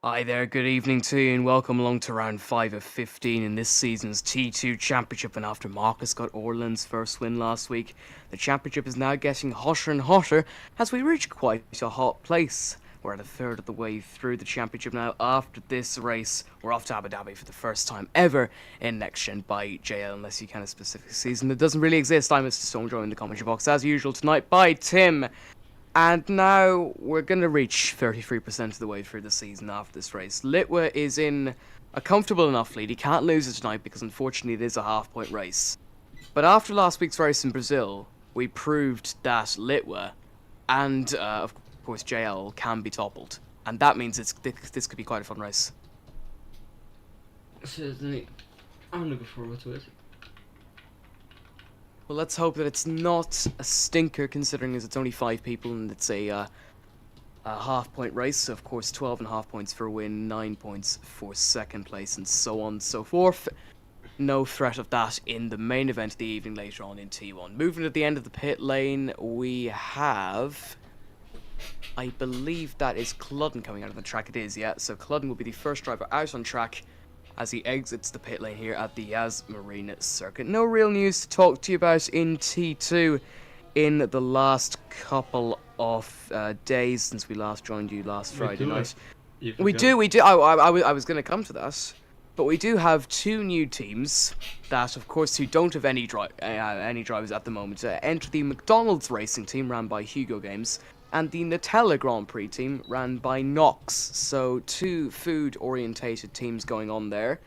Hi there, good evening to you, and welcome along to round 5 of 15 in this season's T2 Championship. And after Marcus got Orland's first win last week, the championship is now getting hotter and hotter as we reach quite a hot place. We're at a third of the way through the championship now. After this race, we're off to Abu Dhabi for the first time ever in Next Gen by JL, unless you can a specific season that doesn't really exist. I'm Mr. Stormjoy in the commentary box, as usual, tonight by Tim. And now we're going to reach 33% of the way through the season after this race. Litwa is in a comfortable enough lead. He can't lose it tonight because unfortunately it is a half-point race. But after last week's race in Brazil, we proved that Litwa and, of course, JL can be toppled. And that means this could be quite a fun race. Certainly. I'm looking forward to it. Well, let's hope that it's not a stinker, considering as it's only 5 people and it's a half-point race. So of course, 12.5 points for a win, 9 points for second place, and so on and so forth. No threat of that in the main event of the evening later on in T1. Moving to the end of the pit lane, we have... I believe that is Cludden coming out of the track. It is, yeah. So Cludden will be the first driver out on track as he exits the pit lane here at the Yas Marina circuit. No real news to talk to you about in T2 in the last couple of days since we last joined you last Friday night. We do. I was going to come to that. But we do have 2 new teams that, of course, who don't have any drivers at the moment. Enter the McDonald's racing team, ran by Hugo Games, and the Nutella Grand Prix team, ran by Knox. So 2 food-orientated teams going on there.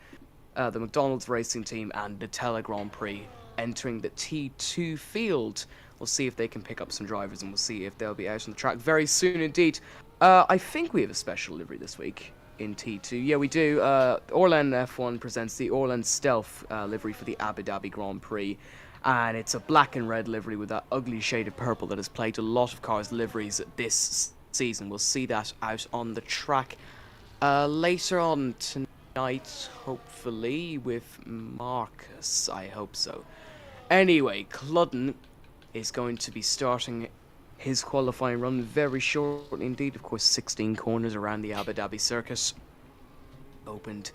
The McDonald's racing team and Nutella Grand Prix entering the T2 field. We'll see if they can pick up some drivers, and we'll see if they'll be out on the track very soon indeed. I think we have a special livery this week in T2. Yeah, we do. Orland F1 presents the Orland Stealth livery for the Abu Dhabi Grand Prix. And it's a black and red livery with that ugly shade of purple that has plagued a lot of cars' liveries this season. We'll see that out on the track later on tonight, hopefully, with Marcus. I hope so. Anyway, Cludden is going to be starting his qualifying run very shortly indeed. Of course, 16 corners around the Abu Dhabi circuit. Opened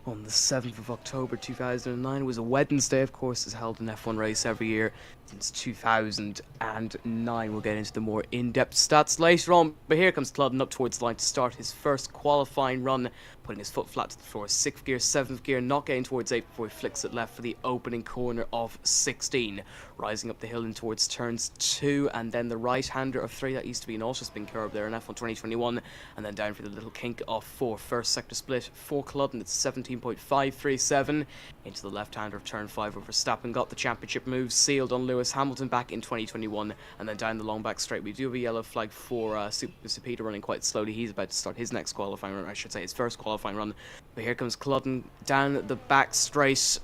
on the 7th of October 2009. It was a Wednesday, of course, has held an F1 race every year since 2009. We'll get into the more in-depth stats later on, but here comes Cludden up towards the line to start his first qualifying run, putting his foot flat to the floor. 6th gear, 7th gear, not getting towards 8 before he flicks it left for the opening corner of 16. Rising up the hill in towards turns 2, and then the right-hander of 3. That used to be an auto-spin curve there in F1 2021, and then down for the little kink of 4. First sector split for Cludden, it's 17.537. Into the left-hander of turn 5 where Verstappen got the championship move sealed on Lewis Hamilton back in 2021, and then down the long back straight we do have a yellow flag for Super Peter running quite slowly. He's about to start his next qualifying run, I should say his first qualifying run. But here comes Cludden down the back straight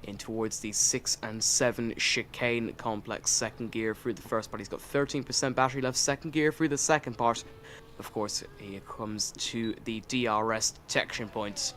in towards the 6 and 7 chicane complex. Second gear through the first part. He's got 13% battery left. Second gear through the second part. Of course, he comes to the DRS detection point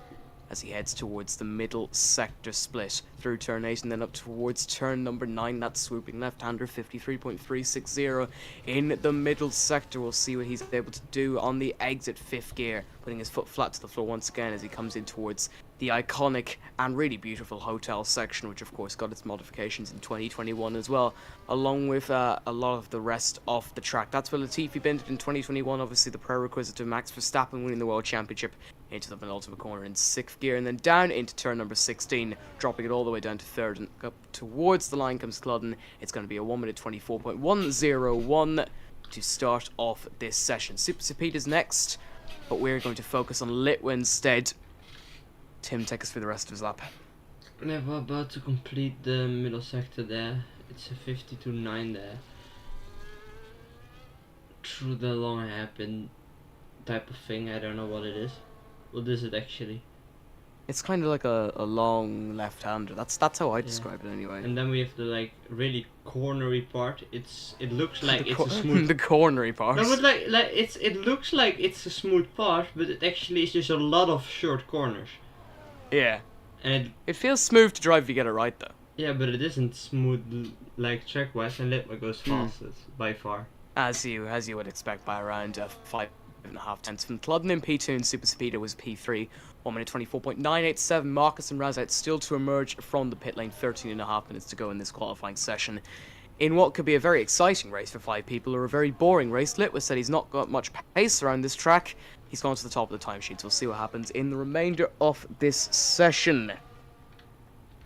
as he heads towards the middle sector split through turn 8 and then up towards turn number 9. That swooping left-hander, 53.360 in the middle sector. We'll see what he's able to do on the exit 5th gear, putting his foot flat to the floor once again as he comes in towards the iconic and really beautiful hotel section, which of course got its modifications in 2021 as well, along with a lot of the rest of the track. That's where Latifi been in 2021, obviously the prerequisite to Max Verstappen winning the World Championship. Into the penultimate corner in 6th gear, and then down into turn number 16, dropping it all the way down to 3rd, and up towards the line comes Cludden. It's going to be a 1 minute 24.101 to start off this session. Super Speed is next, but we're going to focus on Litwa instead. Tim, take us through the rest of his lap. Yeah, we're about to complete the middle sector there. It's a 52.9 there. Through the long hairpin type of thing, I don't know what it is. What is it actually? It's kind of like a long left-hander. That's how I describe it anyway. And then we have the like really cornery part. It looks like it's a smooth. The cornery part. No, but it looks like it's a smooth part, but it actually is just a lot of short corners. Yeah. And it feels smooth to drive if you get it right though. Yeah, but it isn't smooth like track-wise, and Litwa goes fastest by far. As you would expect by around 5 5.5 tenths from Cludden in P2, and Super Speeder was P3. 1 minute 24.987. Marcus and Razout still to emerge from the pit lane. 13.5 minutes to go in this qualifying session. In what could be a very exciting race for 5 people, or a very boring race. Litwis said he's not got much pace around this track. He's gone to the top of the timesheets. We'll see what happens in the remainder of this session.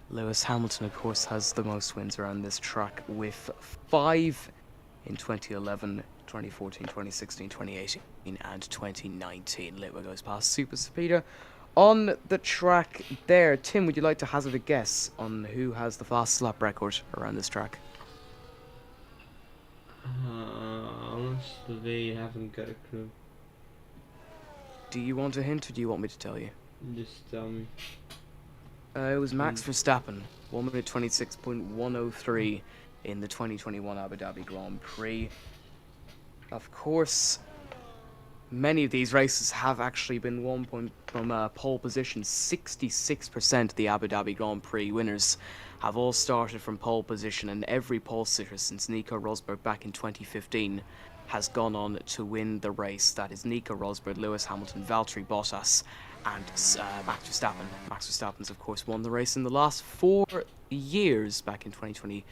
Lewis Hamilton, of course, has the most wins around this track with 5 in 2011, 2014, 2016, 2018, and 2019. Litwis goes past Super Speeder on the track there. Tim, would you like to hazard a guess on who has the fastest lap record around this track? Honestly, haven't got a clue. Do you want a hint, or do you want me to tell you? Just tell me. It was Max Verstappen, 1 minute 26.103 in the 2021 Abu Dhabi Grand Prix. Of course, many of these races have actually been won from pole position. 66% of the Abu Dhabi Grand Prix winners have all started from pole position, and every pole sitter since Nico Rosberg back in 2015 has gone on to win the race. That is Nico Rosberg, Lewis Hamilton, Valtteri Bottas, and Max Verstappen. Max Verstappen's, of course, won the race in the last 4 years, back in 2020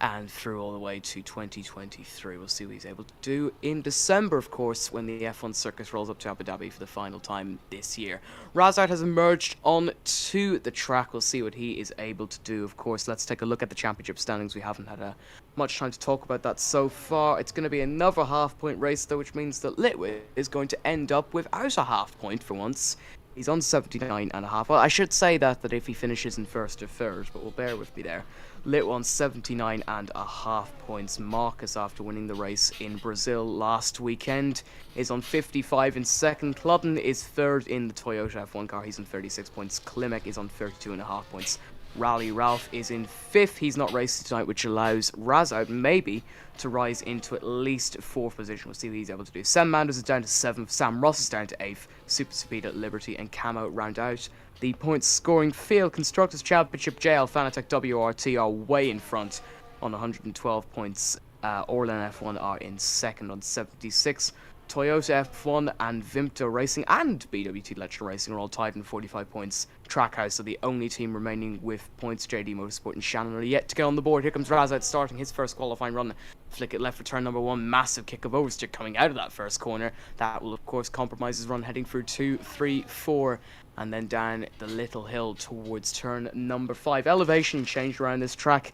and through all the way to 2023. We'll see what he's able to do in December, of course, when the F1 circus rolls up to Abu Dhabi for the final time this year. Razout has emerged onto the track. We'll see what he is able to do. Of course, let's take a look at the championship standings. We haven't had much time to talk about that so far. It's going to be another half-point race, though, which means that Litwis is going to end up without a half point for once. He's on 79.5. Well, I should say that if he finishes in first or third, but we'll bear with me there. Lit on 79.5 points. Marcus, after winning the race in Brazil last weekend, is on 55 in second. Cludden is third in the Toyota F1 car. He's on 36 points. Klimek is on 32.5 points. Rally Ralph is in 5th. He's not racing tonight, which allows Razout maybe to rise into at least 4th position. We'll see what he's able to do. Sam Manders is down to 7th. Sam Ross is down to 8th. Super Speed at Liberty and Camo round out the points scoring field. Constructors Championship, JL Fanatec WRT are way in front on 112 points. Orlen F1 are in second on 76. Toyota F1 and Vimto Racing and BWT Lecture Racing are all tied in 45 points. Trackhouse are the only team remaining with points. JD Motorsport and Shannon are yet to get on the board. Here comes Razout starting his first qualifying run. Flick it left for turn number 1. Massive kick of oversteer coming out of that first corner. That will, of course, compromise his run heading through 2, 3, 4, and then down the little hill towards turn number 5. Elevation changed around this track.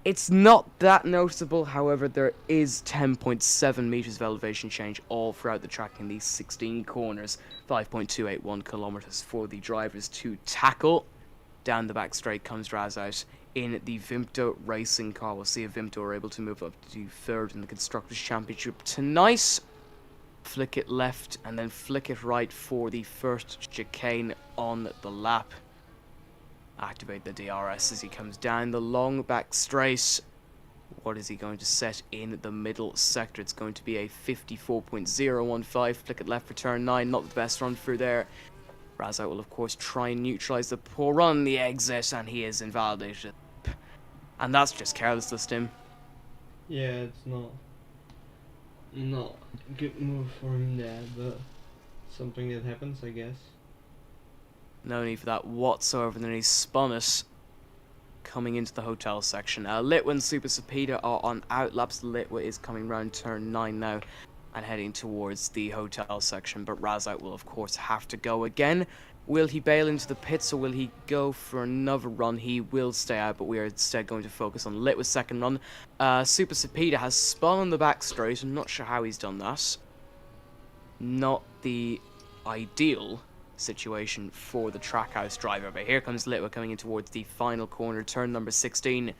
It's not that noticeable, however, there is 10.7 meters of elevation change all throughout the track in these 16 corners. 5.281 kilometers for the drivers to tackle. Down the back straight comes Razout in the Vimto Racing car. We'll see if Vimto are able to move up to third in the Constructors' Championship tonight. Flick it left and then flick it right for the first chicane on the lap. Activate the DRS as he comes down the long back straight. What is he going to set in the middle sector? It's going to be a 54.015. Flick it left for turn 9. Not the best run through there. Razout will, of course, try and neutralize the poor run on the exit, and he is invalidated. And that's just carelessness, Tim. Yeah, it's not a good move for him there, but something that happens, I guess. No need for that whatsoever. Then he spun it coming into the hotel section. Litwa and Super Sapeda are on outlaps. Litwa is coming round turn 9 now and heading towards the hotel section, but Razout will, of course, have to go again. Will he bail into the pits, or will he go for another run? He will stay out, but we are instead going to focus on Litwa's second run. Super Sapeda has spun on the back straight. I'm not sure how he's done that. Not the ideal situation for the Trackhouse driver, but here comes Litwa coming in towards the final corner, turn number 16,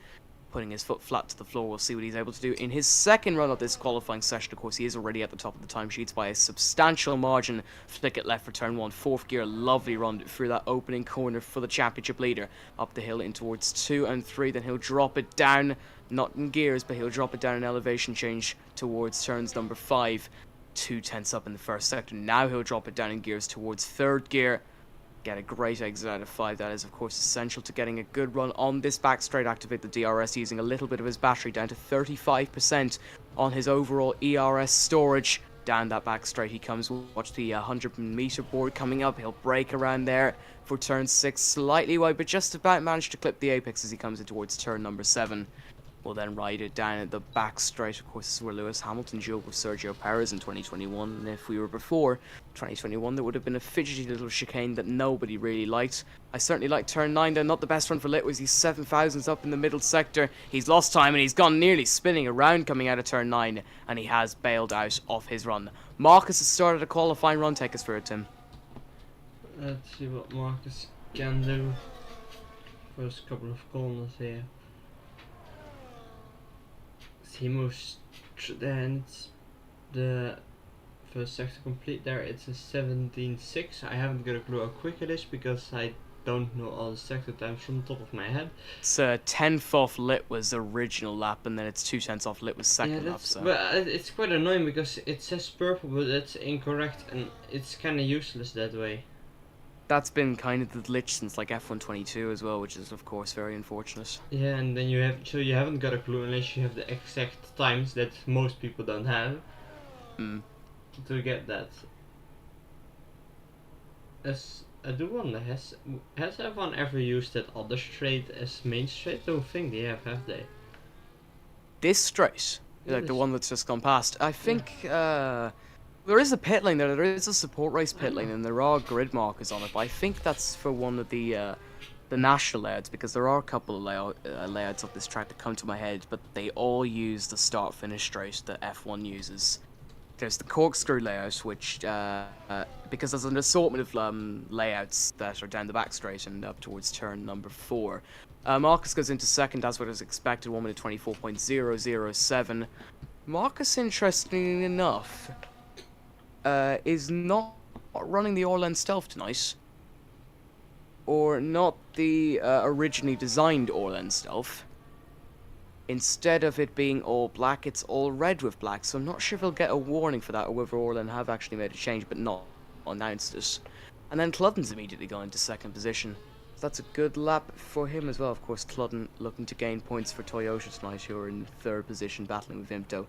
putting his foot flat to the floor. We'll see what he's able to do in his second run of this qualifying session. Of course, he is already at the top of the timesheets by a substantial margin. Flick it left for turn 1, 4th gear, lovely run through that opening corner for the championship leader. Up the hill in towards 2 and 3, then he'll drop it down, not in gears, but he'll drop it down in elevation change towards turns number 5. 2 tenths up in the first sector. Now he'll drop it down in gears towards 3rd gear. Get a great exit out of 5. That is, of course, essential to getting a good run on this back straight. Activate the DRS using a little bit of his battery, down to 35% on his overall ERS storage. Down that back straight he comes. Watch the 100-meter board coming up. He'll brake around there for turn 6, slightly wide, but just about managed to clip the apex as he comes in towards turn number 7. Will then ride it down at the back straight. Of course, this is where Lewis Hamilton dueled with Sergio Perez in 2021. And if we were before 2021, there would have been a fidgety little chicane that nobody really liked. I certainly liked turn 9, though. Not the best run for Litwis. He's 7,000s up in the middle sector. He's lost time and he's gone nearly spinning around coming out of turn 9. And he has bailed out of his run. Marcus has started a qualifying run. Take us through it, Tim. Let's see what Marcus can do. First couple of corners here. He moves there and it's the first sector complete there. It's a 17.6. I haven't got a clue how quick it is because I don't know all the sector times from the top of my head. It's a 10th off Litwis' original lap, and then it's 2/10 off Litwis' second lap. So. But it's quite annoying because it says purple but it's incorrect and it's kind of useless that way. That's been kind of the glitch since like F122 as well, which is of course very unfortunate. Yeah, and then you haven't got a clue unless you have the exact times that most people don't have to get that. I do wonder, has everyone ever used that other straight as main straight? Don't think they have they? This straight, like the one that's just gone past. I think there is a pit lane there. There is a support race pit lane, and there are grid markers on it. But I think that's for one of the national layouts, because there are a couple of layouts of this track that come to my head, but they all use the start-finish straight that F1 uses. There's the corkscrew layout, which because there's an assortment of layouts that are down the back straight and up towards turn number 4. Marcus goes into second, as what is expected, 1 minute 24.007. Marcus, interestingly enough, is not running the Orlen Stealth tonight, or not the originally designed Orlen Stealth. Instead of it being all black, it's all red with black, so I'm not sure if he'll get a warning for that, or whether Orlen have actually made a change but not announced it. And then Cludden's immediately gone into second position. So that's a good lap for him as well. Of course, Cludden looking to gain points for Toyota tonight, who are in third position battling with Vimto.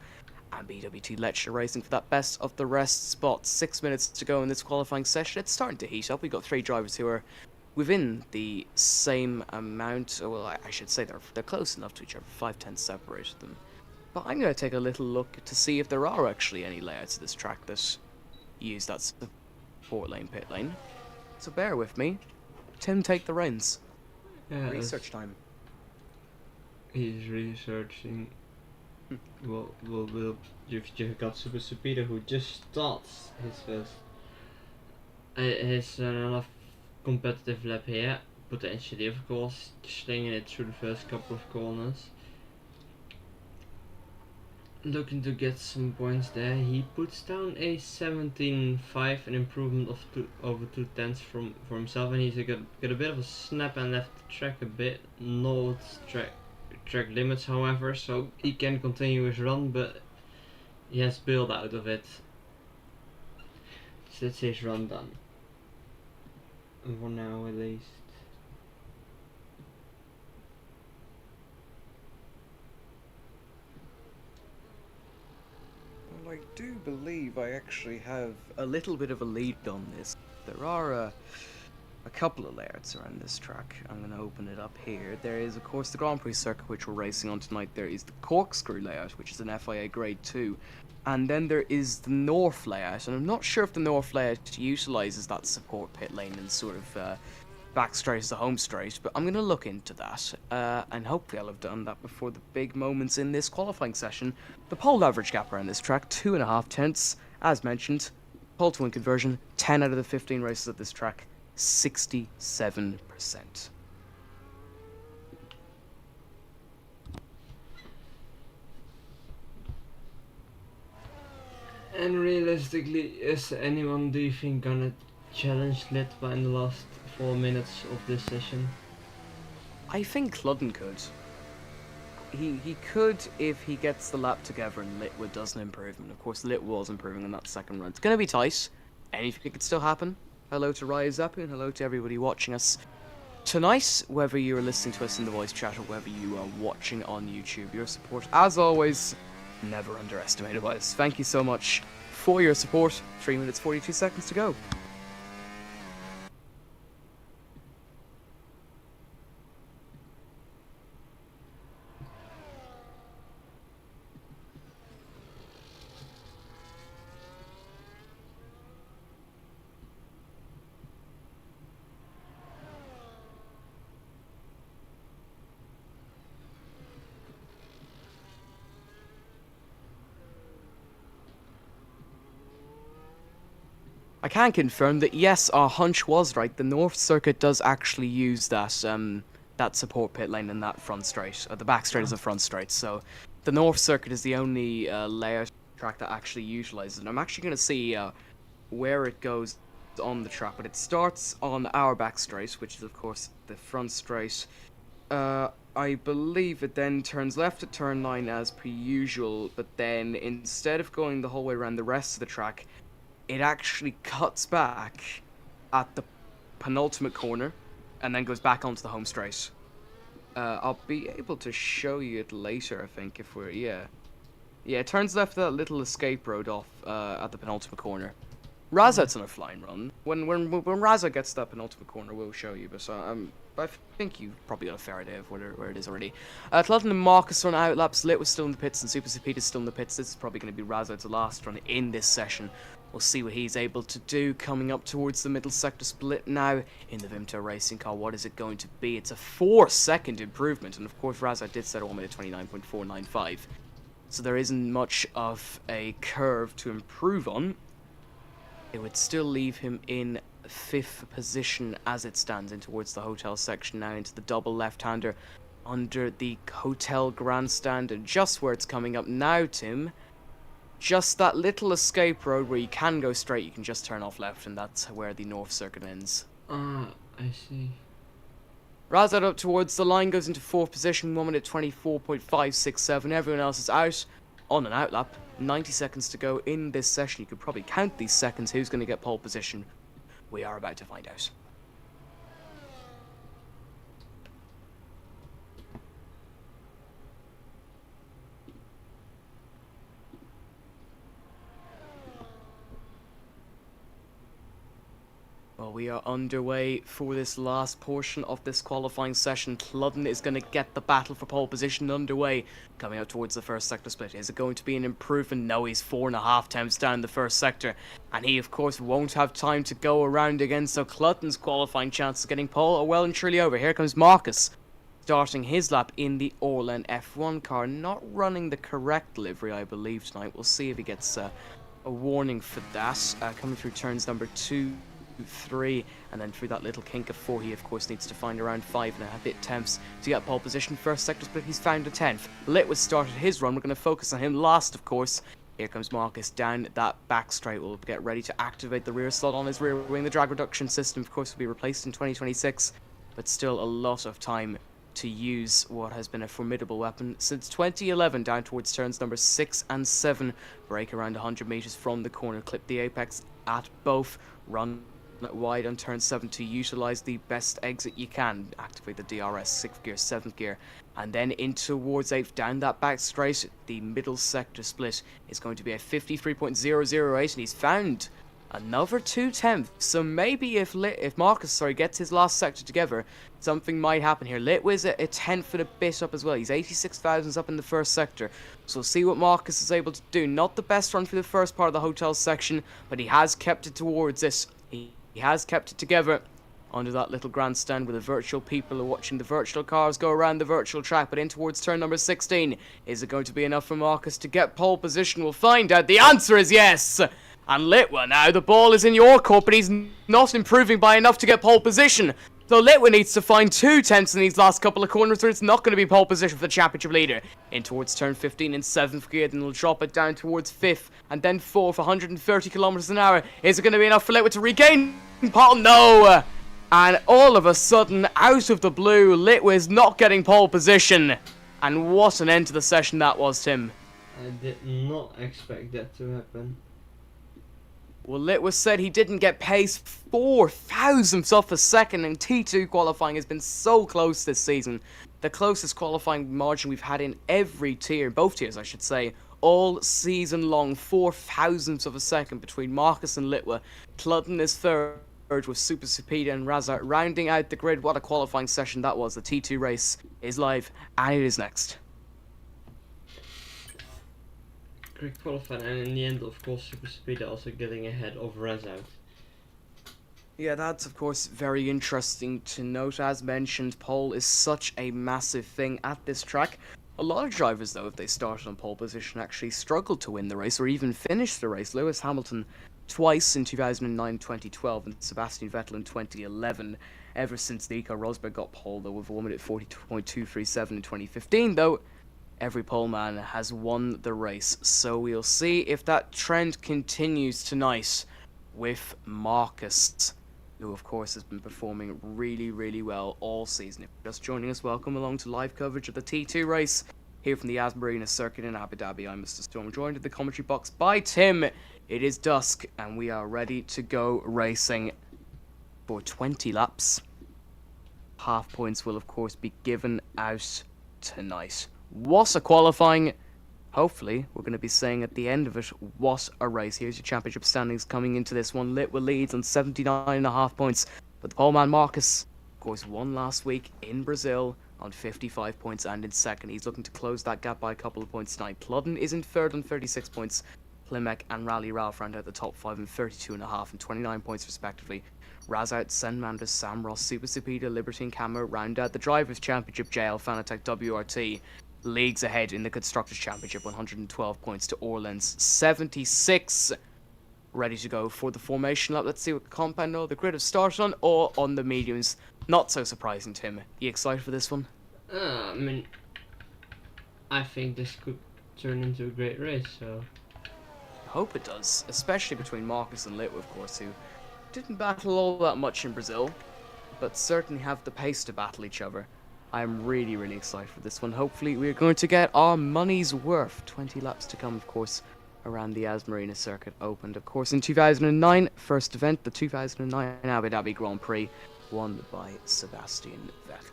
And BWT Lecture racing for that best of the rest spot. 6 minutes to go in this qualifying session. It's starting to heat up. We've got 3 drivers who are within the same amount. Well, I should say they're close enough to each other. 5/10 separated them. But I'm going to take a little look to see if there are actually any layouts of this track that use that support lane, pit lane. So bear with me. Tim, take the reins. Yeah, Research time. He's researching. Well, you've got Super Speeder who just starts his first. His another competitive lap here, potentially, of course, slinging it through the first couple of corners. Looking to get some points there. He puts down a 17.5, an improvement of over 2/10 for himself, and he's got a bit of a snap and left the track a bit. No track limits, however, so he can continue his run, but he has bailed out of it. So that's his run done. For now, at least. Well, I do believe I actually have a little bit of a lead on this. There are a couple of layouts around this track. I'm going to open it up here. There is, of course, the Grand Prix circuit, which we're racing on tonight. There is the corkscrew layout, which is an FIA Grade 2. And then there is the North layout, and I'm not sure if the North layout utilises that support pit lane and sort of back straight as the home straight, but I'm going to look into that, and hopefully I'll have done that before the big moments in this qualifying session. The pole average gap around this track, 2.5 tenths, as mentioned. Pole to win conversion, 10 out of the 15 races at this track, 67%. And realistically, is anyone, do you think, gonna challenge Litwa in the last 4 minutes of this session? I think Cludden could. He could if he gets the lap together and Litwa does an improvement. Of course, Litwa was improving on that second run. It's going to be tight. Anything could still happen. Hello to Raya Zappu and hello to everybody watching us tonight, whether you're listening to us in the voice chat or whether you are watching on YouTube. Your support, as always, never underestimated by us. Thank you so much for your support. 3 minutes 42 seconds to go. I can confirm that yes, our hunch was right. The North Circuit does actually use that support pit lane in that front straight. The back straight is a front straight. So the North Circuit is the only layout track that actually utilizes it. I'm actually going to see where it goes on the track, but it starts on our back straight, which is of course the front straight. I believe it then turns left at turn 9 as per usual, but then instead of going the whole way around the rest of the track, it actually cuts back at the penultimate corner and then goes back onto the home straight. I'll be able to show you it later, I think, if we're... Yeah, it turns left that little escape road off at the penultimate corner. Razat's on a flying run. When Razat gets to that penultimate corner, we'll show you, but I think you've probably got a fair idea of where it is already. Clutton and Marcus on outlaps. Lit was still in the pits and Super Speed is still in the pits. This is probably going to be Razat's last run in this session. We'll see what he's able to do coming up towards the middle sector split now in the Vimto racing car. What is it going to be? It's a 4-second improvement, and of course Razat did set all at 29.495. So there isn't much of a curve to improve on. It would still leave him in 5th position as it stands in towards the hotel section now into the double left-hander under the hotel grandstand, and just where it's coming up now, Tim. Just that little escape road where you can go straight, you can just turn off left, and that's where the North Circuit ends. I see. Razat up towards the line, goes into 4th position, 1 minute 24.567. Everyone else is out on an outlap. 90 seconds to go in this session. You could probably count these seconds. Who's going to get pole position? We are about to find out. Well, we are underway for this last portion of this qualifying session. Cludden is going to get the battle for pole position underway, coming out towards the first sector split. Is it going to be an improvement? No, he's 4.5 times down the first sector, and he, of course, won't have time to go around again, so Cludden's qualifying chance of getting pole are well and truly over. Here comes Marcus, starting his lap in the Orlen F1 car, not running the correct livery, I believe, tonight. We'll see if he gets a warning for that. Coming through turns number 2, 3, and then through that little kink of 4, he of course needs to find around 5.5 tenths to get pole position. First sector split, he's found a 10th. Litwood started his run, we're going to focus on him last, of course. Here comes Marcus down that back straight. We'll get ready to activate the rear slot on his rear wing. The drag reduction system, of course, will be replaced in 2026, but still a lot of time to use what has been a formidable weapon since 2011, down towards turns number 6 and 7. Brake around 100 meters from the corner, clip the apex at both, run wide on turn 7 to utilize the best exit you can. Activate the DRS, 6th gear, 7th gear, and then in towards 8th, down that back straight. The middle sector split is going to be a 53.008, and he's found another 2 tenths. So maybe if Marcus gets his last sector together, something might happen here. Litwiz a 10th and a bit up as well. He's 86 thousandths up in the first sector. So we'll see what Marcus is able to do. Not the best run for the first part of the hotel section, but he has kept it towards it. He has kept it together under that little grandstand where the virtual people are watching the virtual cars go around the virtual track, but in towards turn number 16. Is it going to be enough for Marcus to get pole position? We'll find out. The answer is yes! And Litwa now, the ball is in your court, but he's not improving by enough to get pole position. So Litwa needs to find 2 tenths in these last couple of corners, or it's not going to be pole position for the championship leader. In towards turn 15 in 7th gear, then he'll drop it down towards 5th, and then 4th, 130 kilometers an hour. Is it going to be enough for Litwa to regain pole? No! And all of a sudden, out of the blue, Litwa is not getting pole position. And what an end to the session that was, Tim. I did not expect that to happen. Well, Litwa said he didn't get pace 4 thousandths off a second, and T2 qualifying has been so close this season. The closest qualifying margin we've had in every tier, both tiers I should say, all season long, 0.04 of a second between Marcus and Litwa. Cludden is third with Super Supida and Razart rounding out the grid. What a qualifying session that was. The T2 race is live, and it is next. Great qualifying, and in the end, of course, Super Speed also getting ahead of Rezout. Yeah, that's of course very interesting to note. As mentioned, pole is such a massive thing at this track. A lot of drivers, though, if they started on pole position, actually struggled to win the race or even finish the race. Lewis Hamilton twice in 2009, 2012, and Sebastian Vettel in 2011. Ever since Nico Rosberg got pole, though, with a 1 minute 42.237 in 2015, though, every pole man has won the race. So we'll see if that trend continues tonight with Marcus, who of course has been performing really, really well all season. If you're just joining us, welcome along to live coverage of the T2 race here from the Yas Marina circuit in Abu Dhabi. I'm Mr. Storm, joined in the commentary box by Tim. It is dusk and we are ready to go racing for 20 laps. Half points will of course be given out tonight. What a qualifying! Hopefully, we're going to be saying at the end of it, what a race. Here's your championship standings coming into this one. Litwa leads on 79.5 points. But the poleman Marcus, of course, won last week in Brazil on 55 points and in second. He's looking to close that gap by a couple of points tonight. Cludden is in third on 36 points. Klimek and Rally Ralph round out the top 5 on 32.5 and 29 points respectively. Razout, Senmander, Sam Ross, Super Supida, Liberty and Camo round out the Drivers' Championship. JL Fanatec WRT leagues ahead in the Constructors' Championship, 112 points to Orland's 76. Ready to go for the formation lap. Let's see what compound or the grid have started on, or on the mediums. Not so surprising, Tim. You excited for this one? I mean, I think this could turn into a great race, so... I hope it does, especially between Marcus and Litwa, of course, who didn't battle all that much in Brazil, but certainly have the pace to battle each other. I'm really, really excited for this one. Hopefully we're going to get our money's worth. 20 laps to come, of course, around the Yas Marina circuit. Opened, of course, in 2009. First event, the 2009 Abu Dhabi Grand Prix, won by Sebastian Vettel.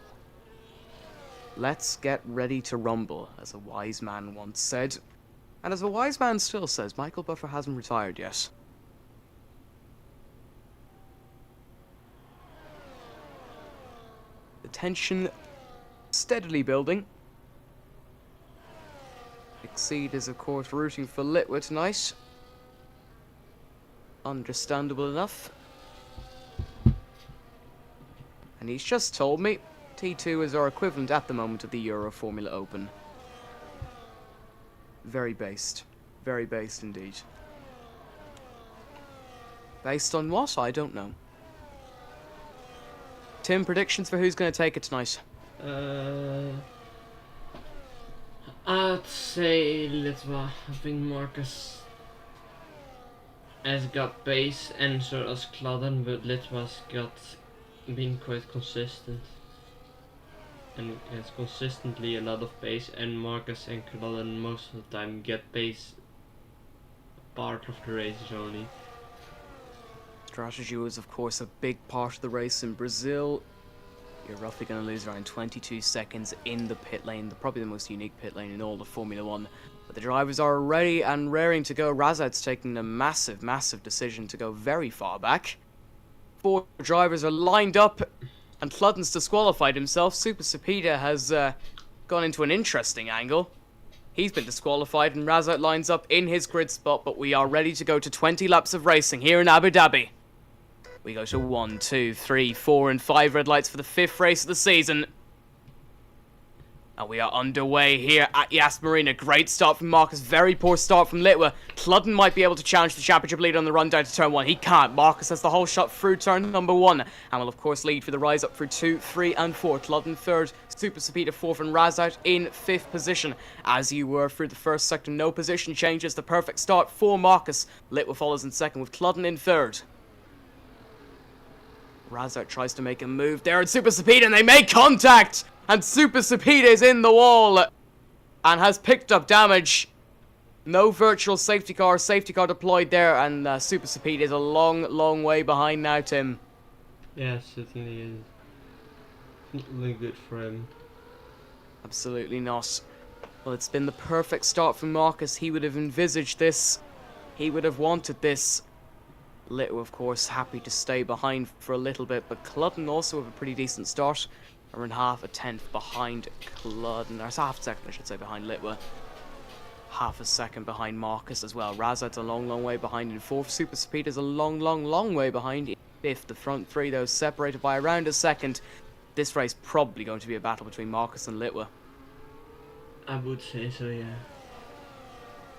Let's get ready to rumble, as a wise man once said. And as a wise man still says, Michael Buffer hasn't retired yet. The tension steadily building. Exceed is of course rooting for Litwa tonight. Understandable enough. And he's just told me T2 is our equivalent at the moment of the Euro Formula Open. Very based indeed. Based on what? I don't know. Tim, predictions for who's going to take it tonight? I'd say Litwa. I think Marcus has got pace and so has Cludden, but Litwa's got been quite consistent. And has consistently a lot of pace, and Marcus and Cludden most of the time get pace part of the races only. Strategy was of course a big part of the race in Brazil. You're roughly going to lose around 22 seconds in the pit lane, probably the most unique pit lane in all of Formula 1. But the drivers are ready and raring to go. Razout's taking a massive, massive decision to go very far back. 4 drivers are lined up, and Cludden's disqualified himself. Super Supida has gone into an interesting angle. He's been disqualified, and Razout lines up in his grid spot, but we are ready to go to 20 laps of racing here in Abu Dhabi. We go to 1, 2, 3, 4, and 5 red lights for the 5th race of the season. And we are underway here at Yas Marina. Great start from Marcus, very poor start from Litwa. Cludden might be able to challenge the championship lead on the run down to turn 1. He can't. Marcus has the whole shot through turn number 1. And will of course lead for the rise up through 2, 3, and 4. Cludden 3rd, Super Supida 4th, and Razout in 5th position. As you were through the first sector, no position changes. The perfect start for Marcus. Litwa follows in 2nd with Cludden in 3rd. Razout tries to make a move there, and Super Supida, and they make contact! And Super Supida is in the wall and has picked up damage. No virtual safety car deployed there, and Super Supida is a long, long way behind now, Tim. Yeah, certainly is. Not really good for him. Absolutely not. Well, it's been the perfect start for Marcus. He would have envisaged this. He would have wanted this. Little, of course, happy to stay behind for a little bit, but Cludden also have a pretty decent start. Around half a tenth behind Cludden, or half a second, I should say, behind Litwa. Half a second behind Marcus as well. Razad's a long, long way behind in fourth. Super Speed is a long, long, long way behind in fifth. The front three, though, separated by around a second. This race probably going to be a battle between Marcus and Litwa. I would say so, yeah.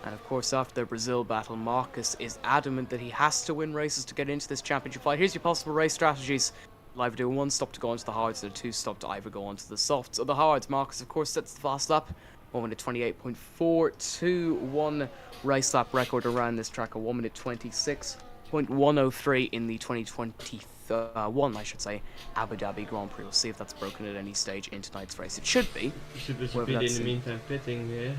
And of course, after the Brazil battle, Marcus is adamant that he has to win races to get into this championship fight. Here's your possible race strategies. You'll either do a one stop to go onto the hards, or a two stop to either go onto the softs or the hards. Marcus, of course, sets the fast lap. 1 minute 28.421 race lap record around this track. A 1 minute 26.103 in the 2021, I should say, Abu Dhabi Grand Prix. We'll see if that's broken at any stage in tonight's race. It should be. Super Speed in the meantime pitting here.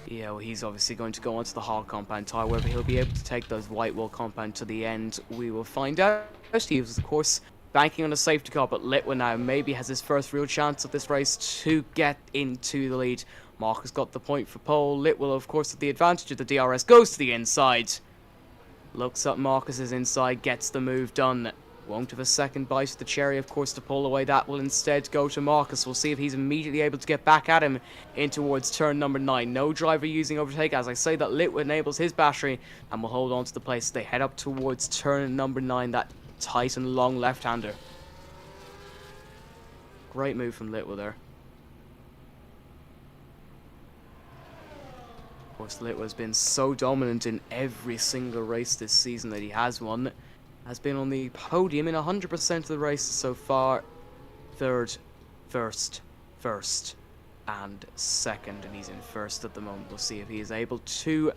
Yeah, well, he's obviously going to go onto the hard compound tire. Whether he'll be able to take those white wall compound to the end, we will find out. He was, of course, banking on a safety car, but Litwa now maybe has his first real chance of this race to get into the lead. Marcus got the point for pole. Litwa, of course, at the advantage of the DRS, goes to the inside. Looks up Marcus's inside, gets the move done. Won't have a second bite of the cherry, of course, to pull away. That will instead go to Marcus. We'll see if he's immediately able to get back at him in towards turn number 9. No driver using overtake. As I say, that Litwa enables his battery and will hold on to the place. They head up towards turn number 9. That tight and long left-hander. Great move from Litwa there. Of course, Litwa's been so dominant in every single race this season that he has won. Has been on the podium in 100% of the races so far. Third, first, and second. And he's in first at the moment. We'll see if he is able to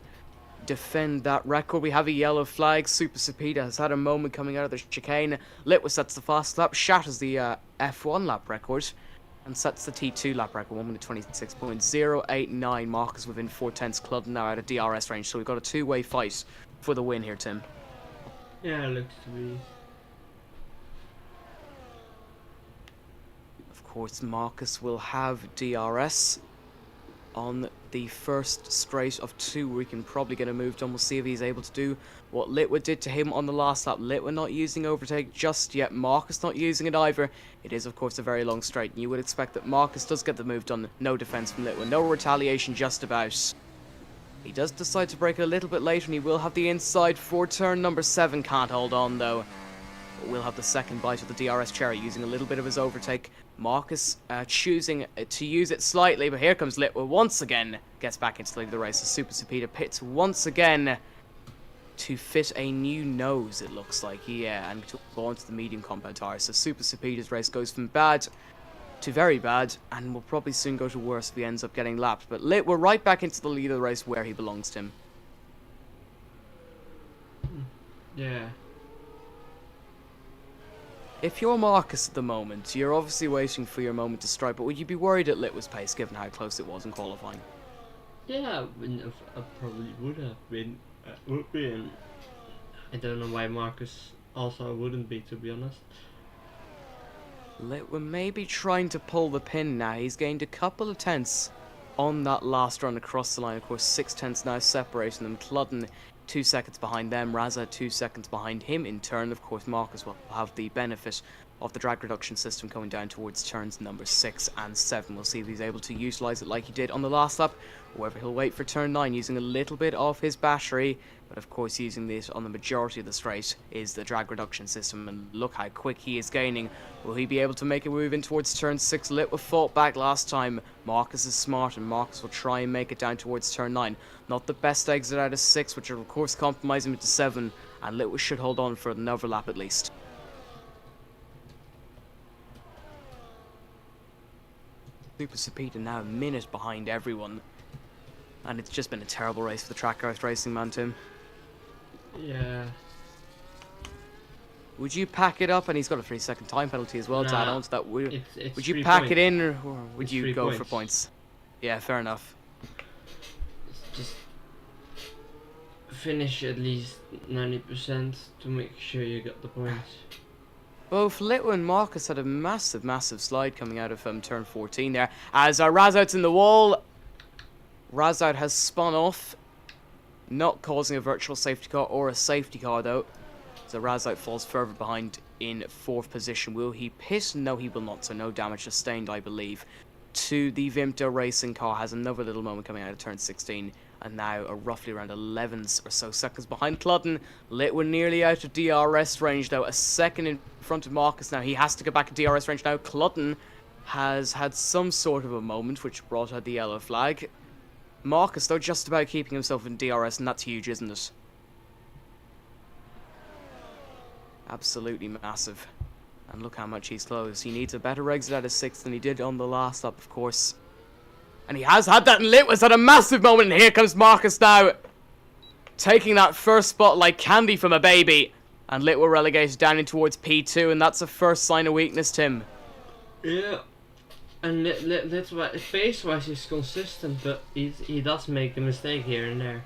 defend that record. We have a yellow flag. Super Cepeda has had a moment coming out of the chicane. Litwa sets the fast lap, shatters the F1 lap record, and sets the T2 lap record. 1 minute 26.089. Marcus within 4/10. Cludden now out of DRS range. So we've got a two-way fight for the win here, Tim. Yeah, it looks to be. Of course, Marcus will have DRS on the first straight of 2. We can probably get a move done. We'll see if he's able to do what Litwa did to him on the last lap. Litwa not using overtake just yet. Marcus not using it either. It is, of course, a very long straight, and you would expect that Marcus does get the move done. No defense from Litwa. No retaliation just about. He does decide to break it a little bit later, and he will have the inside for turn number 7. Can't hold on, though. But we'll have the second bite of the DRS cherry, using a little bit of his overtake. Marcus choosing to use it slightly, but here comes Litwa once again. Gets back into the lead of the race. The Super Cepeda pits once again to fit a new nose, it looks like. Yeah, and to go onto the medium compound tire. So Super Cepeda's race goes from bad to very bad, and will probably soon go to worse if he ends up getting lapped. But Litwa right back into the lead of the race where he belongs, Tim. Yeah. If you're Marcus at the moment, you're obviously waiting for your moment to strike, but would you be worried at Litwa's pace given how close it was in qualifying? Yeah, I probably would have been. Would be, and I don't know why Marcus also wouldn't be, to be honest. Litwa maybe trying to pull the pin now. He's gained a couple of tenths on that last run across the line. Of course, 6 tenths now separating them. Cludden 2 seconds behind them. Raza 2 seconds behind him in turn. Of course, Marcus will have the benefit of the drag reduction system coming down towards turns number 6 and 7. We'll see if he's able to utilise it like he did on the last lap, or whether he'll wait for turn 9 using a little bit of his battery. But of course, using this on the majority of the straight is the drag reduction system, and look how quick he is gaining. Will he be able to make a move in towards turn 6? Litwa fought back last time. Marcus is smart, and Marcus will try and make it down towards turn 9. Not the best exit out of 6, which will of course compromise him into 7, and Litwa should hold on for another lap at least. Super Cepeda now a minute behind everyone, and it's just been a terrible race for the Trackhouse Racing man, Tim. Yeah. Would you pack it up? And he's got a 3-second time penalty as well to add on to that. Would it's you pack it in, or would It's you go for points? Yeah, fair enough. Just finish at least 90% to make sure you got the points. Both Little and Marcus had a massive slide coming out of turn 14 there. As Razout's in the wall. Razout has spun off, not causing a virtual safety car or a safety car though. So Razout falls further behind in 4th position. Will he pit? No, he will not. So no damage sustained, I believe. To the Vimto racing car has another little moment coming out of turn 16. And now roughly around 11 or so seconds behind Cludden. Litwin nearly out of DRS range though. A second in front of Marcus now. He has to get back in DRS range now. Cludden has had some sort of a moment which brought out the yellow flag. Marcus though just about keeping himself in DRS, and that's huge, isn't it? Absolutely massive. And look how much he's close. He needs a better exit out of 6th than he did on the last lap, of course. And he has had that, and Litwin's had a massive moment, and here comes Marcus now. Taking that first spot like candy from a baby. And Litwin relegated down in towards P2, and that's a first sign of weakness, Tim. Yeah. And that's why, pace-wise he's consistent, but he does make a mistake here and there.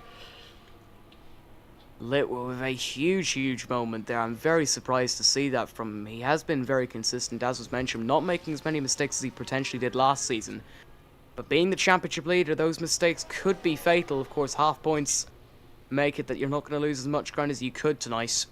Litwin with a huge moment there. I'm very surprised to see that from him. He has been very consistent, as was mentioned, not making as many mistakes as he potentially did last season. But being the championship leader, those mistakes could be fatal. Of course, half points make it that you're not going to lose as much ground as you could tonight.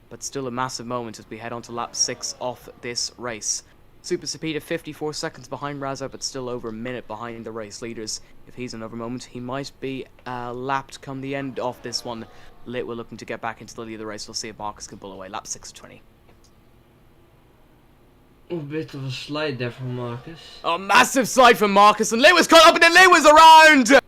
But still a massive moment as we head on to lap 6 of this race. Super Sapita 54 seconds behind Razo, but still over a minute behind the race leaders. If he's another moment, he might be lapped come the end of this one. Litwin looking to get back into the lead of the race. We'll see if Marcus can pull away. Lap 6:20. A bit of a slide there from Marcus. A massive slide from Marcus, and Litwin's caught up, and then Litwin's around!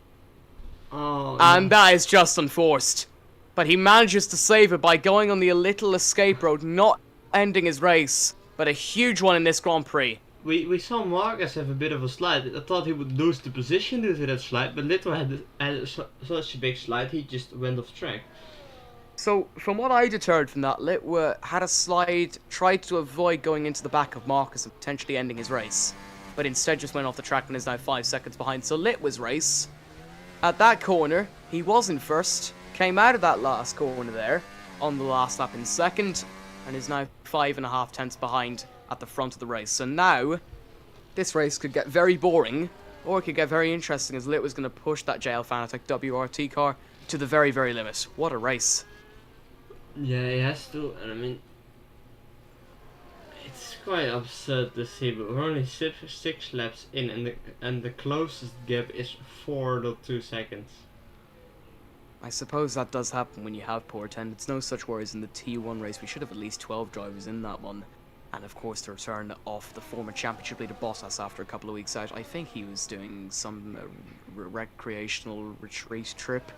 Oh, and that is just unforced. But he manages to save it by going on the little escape road, not ending his race, but a huge one in this Grand Prix. We saw Marcus have a bit of a slide. I thought he would lose the position due to that slide, but Little had such a big slide, he just went off track. So, from what I deterred from that, Litwa had a slide, tried to avoid going into the back of Marcus and potentially ending his race, but instead just went off the track and is now 5 seconds behind. So Litwa's race, at that corner, he was in first, came out of that last corner there, on the last lap in second, and is now 5.5 tenths behind at the front of the race. So now, this race could get very boring, or it could get very interesting as Litwa's going to push that JL Fanatec WRT car to the very limit. What a race. Yeah, he has to, and I mean, it's quite absurd to see, but we're only six laps in, and the closest gap is 4.2 seconds. I suppose that does happen when you have poor attendance. No such worries in the T1 race. We should have at least 12 drivers in that one. And of course the return of the former championship leader Bottas after a couple of weeks out. I think he was doing some recreational retreat trip.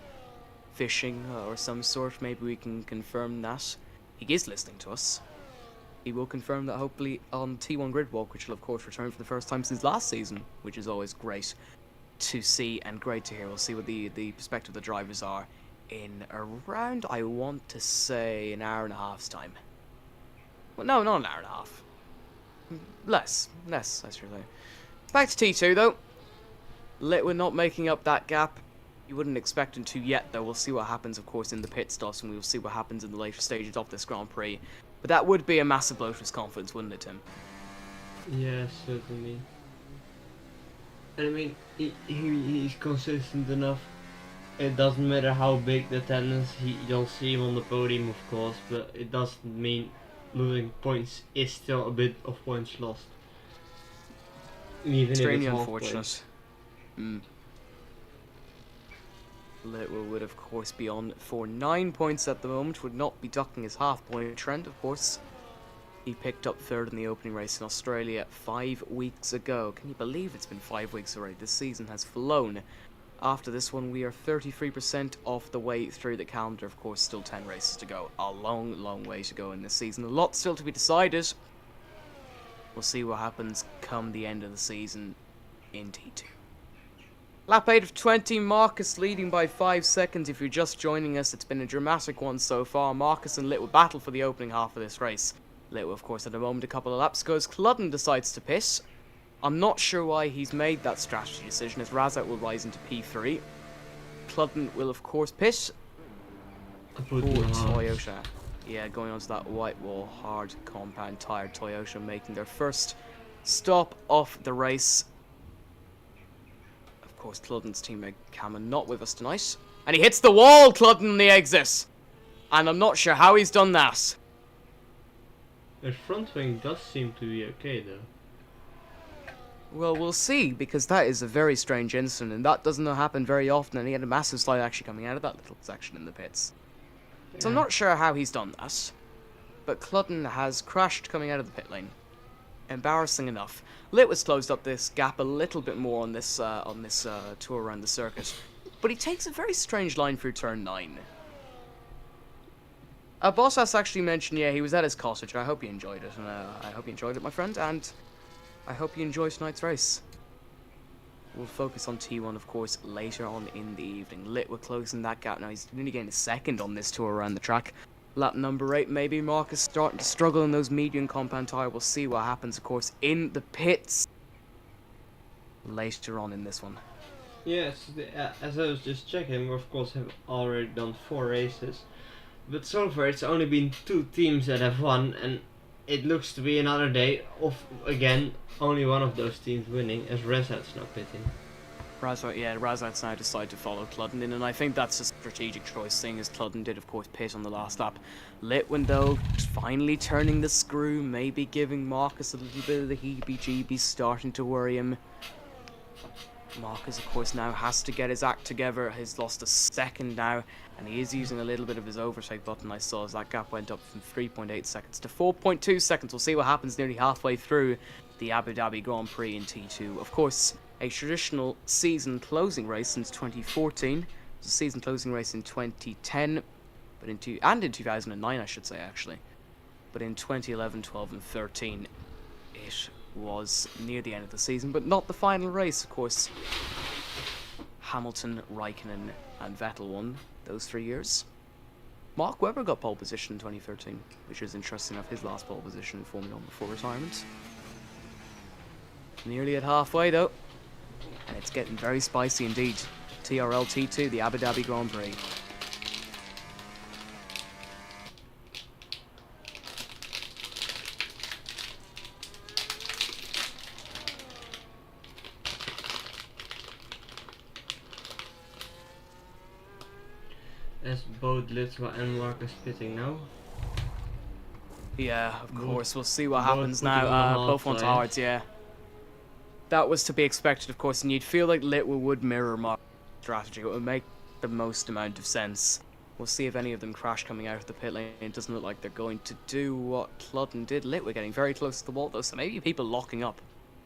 Fishing or some sort. Maybe we can confirm that. He is listening to us. He will confirm that hopefully on T1 Grid Walk, which will of course return for the first time since last season, which is always great to see and great to hear. We'll see what the perspective of the drivers are in around, I want to say, an hour and a half's time. Well, no, not an hour and a half. Less, I should say. Back to T2 though. Litwin not making up that gap. You wouldn't expect him to yet, though. We'll see what happens, of course, in the pit stops, and we'll see what happens in the later stages of this Grand Prix. But that would be a massive blow to his confidence, wouldn't it, Tim? Yeah, certainly. And I mean, he's consistent enough. It doesn't matter how big the attendance, you'll see him on the podium, of course, but it doesn't mean losing points is still a bit of points lost. Even Extremely if it's unfortunate. Litwin would of course be on for 9 points at the moment, would not be ducking his half-point trend, of course. He picked up third in the opening race in Australia 5 weeks ago. Can you believe it's been 5 weeks already? This season has flown. After this one, we are 33% off the way through the calendar. Of course, still 10 races to go. A long way to go in this season. A lot still to be decided. We'll see what happens come the end of the season in T2. Lap 8 of 20, Marcus leading by 5 seconds. If you're just joining us, it's been a dramatic one so far. Marcus and Litwin battle for the opening half of this race. Litwin, of course, at a moment a couple of laps ago, as Cludden decides to pit. I'm not sure why he's made that strategy decision, as Razout will rise into P3. Cludden will, of course, pit for Toyota. Yeah, going onto that white wall hard compound tire, Toyota making their first stop of the race. Of course, Cludden's teammate Cameron not with us tonight. And he hits the wall, Cludden, on the exit. And I'm not sure how he's done that. His front wing does seem to be okay though. Well, we'll see, because that is a very strange incident, and that doesn't happen very often, and he had a massive slide actually coming out of that little section in the pits. Yeah. So I'm not sure how he's done that, but Cludden has crashed coming out of the pit lane. Embarrassing enough. Litwitz closed up this gap a little bit more on this tour around the circuit, but he takes a very strange line through turn 9. Bottas actually mentioned, yeah, he was at his cottage. I hope you enjoyed it, and I hope you enjoyed it, my friend, and I hope you enjoy tonight's race. We'll focus on T1, of course, later on in the evening. Litwitz closing that gap now. He's nearly getting a second on this tour around the track. Lap number 8, maybe Marcus starting to struggle in those medium compound tyre. We'll see what happens, of course, in the pits later on in this one. Yes, as I was just checking, we of course have already done 4 races. But so far it's only been 2 teams that have won, and it looks to be another day of, again, only one of those teams winning, as Rezat's now pitting. Razat's now decided to follow Cludden in, and I think that's a strategic choice, seeing as Cludden did, of course, pit on the last lap. Litwin, though, finally turning the screw, maybe giving Marcus a little bit of the heebie-jeebies, starting to worry him. Marcus, of course, now has to get his act together. He's lost a second now, and he is using a little bit of his overtake button, I saw, as that gap went up from 3.8 seconds to 4.2 seconds. We'll see what happens nearly halfway through the Abu Dhabi Grand Prix in T2. Of course, a traditional season closing race since 2014. It was a season closing race in 2010, but in 2009, I should say, actually. But in 2011, 12, and 13, it was near the end of the season, but not the final race, of course. Hamilton, Raikkonen, and Vettel won those 3 years. Mark Webber got pole position in 2013, which is interesting enough, his last pole position in Formula 1 before retirement. Nearly at halfway though, and it's getting very spicy indeed. TRL T2, the Abu Dhabi Grand Prix. As both Litwa and Marcus pitting now. Yeah, of course, we'll see what both happens putting now. on Both on hard hards, yeah. That was to be expected, of course, and you'd feel like Litwa would mirror Mark's strategy. It would make the most amount of sense. We'll see if any of them crash coming out of the pit lane. It doesn't look like they're going to do what Cludden did. Litwa getting very close to the wall, though, so maybe people locking up